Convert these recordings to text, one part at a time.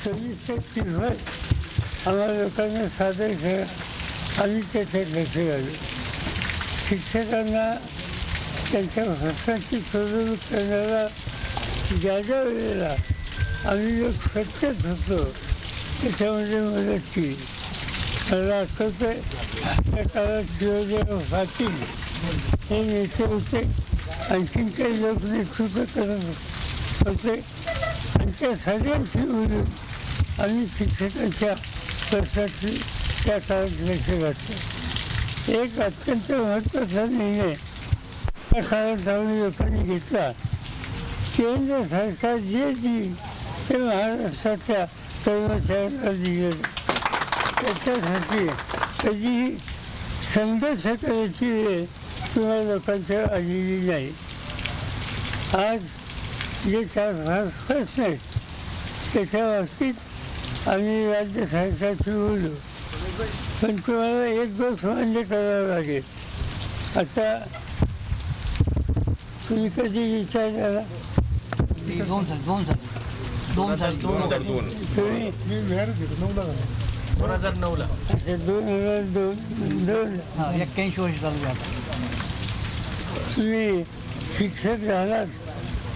सविस्तर शिकवत आम्हाला लोकांना सादर करा. आम्ही त्याच्यात लक्ष घालू. शिक्षकांना त्यांच्या प्रश्नाची सोडवणूक करण्याला ज्या ज्या वेळेला आम्ही लोक सत्यच होतो त्याच्यामध्ये मदत केली. मला आठवतं आहे त्या काळात शिवाजीराव पाटील हे नेते होते. आणखीन काही लोक नेतृत्व करत होते आणि त्या सगळ्यांशी बोलून आम्ही शिक्षकांच्या प्रश्नाची त्या काळात लक्ष घातलं. एक अत्यंत महत्त्वाचा निर्णय त्या काळात आम्ही लोकांनी घेतला. केंद्र सरकार जे देईल ते महाराष्ट्राच्या कर्मचाऱ्यांना दिलं. त्याच्यासाठी कधीही संघर्ष करायची वेळ तुम्हाला लोकांच्या आलेली नाही. आज जे 4-5 प्रश्न आहेत त्याच्या बाबतीत आम्ही राज्य सरकारशी बोलू. पण तुम्हाला एक गोष्ट मान्य करावं लागेल. आता तुम्ही कधी विचार करा. तुम्ही 2009ला अच्छा 2002 81 वर्ष झाली आता. तुम्ही शिक्षक झालात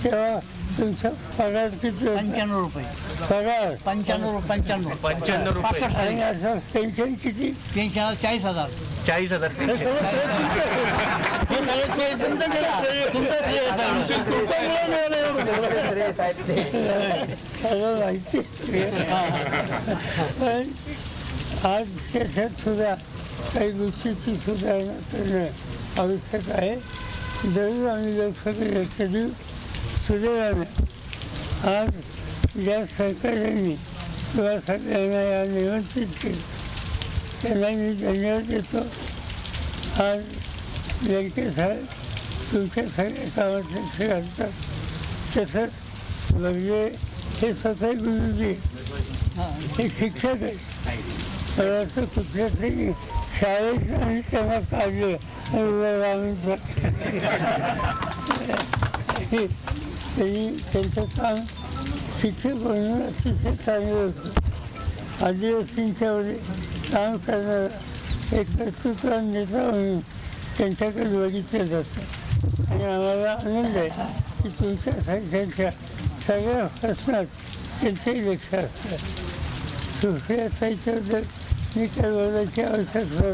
तेव्हा तुमचा पगार किती होता? 95 रुपये. पगार 95 रुपये. आणि असं पेन्शन किती? पेन्शन 40,000. 40,000 सगळं माहिती. पण आज त्याच्यात सुद्धा काही गोष्टीची सुधारणा करणं आवश्यक आहे. जरूर आम्ही लोकसभेत लक्ष देऊ सुदैवानं. आज ज्या सरकारने किंवा सगळ्यांना या निमंत्रित केलं त्यांना मी धन्यवाद देतो. आज लंके साहेब तुमच्या सगळ्या कामात लक्ष घालतात. तसंच म्हणजे हे स्वतः गुरुजी हे शिक्षक आहेत. मला असं कुठल्या तरी शाळेत आणि त्यांना काढलं त्यांनी त्यांचं काम शिक्षक म्हणून अतिशय चांगलं होतं. आदिवासींच्यामध्ये काम करणारा एक कर्तृत्वान नेता म्हणून त्यांच्याकडे बघितलं जातं. आणि आम्हाला आनंद आहे की तुमच्या त्यांच्या सगळ्या प्रश्नात त्यांचंही लक्ष असतं. सुप्रियाताईच्याबद्दल मी काही बोलायची आवश्यकता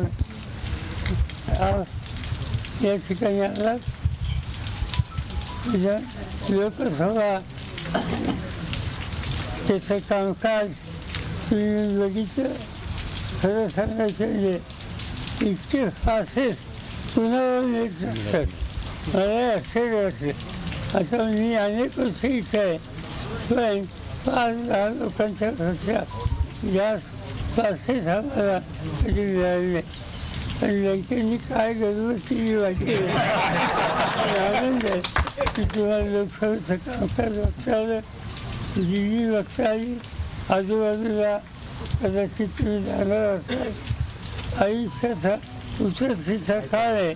नाही. या ठिकाणी आला लोकसभा त्याचं कामकाज तुम्ही बघितलं. खरं सांगायचं म्हणजे इतके फासेस कुणावर येत नसतात. मला आश्चर्य वाटलं. आता मी अनेक वर्ष इथं आहे पण 5-10 लोकांच्यापेक्षा जास्त फासेस आम्हाला कधी मिळाले नाही. पण लंकेंनी काय गरज केली वाटते. आनंद आहे की तुम्हाला लोकसभेचं कामकाज बघता आलं. दिल्ली बघता आली. आजूबाजूला कदाचित तुम्ही जाणार असाल. आयुष्याचा उतरतीचा काळ आहे.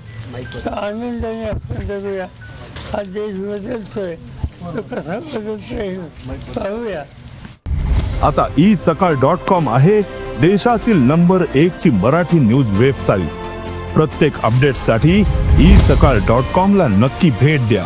तर आनंदाने आपण जगूया. हा देश बदलतोय तो कसा बदलतोय पाहूया. आता isakal.com आहे देशातील नंबर 1 ची मराठी न्यूज वेबसाईट. प्रत्येक अपडेटसाठी isakal.com ला नक्की भेट द्या.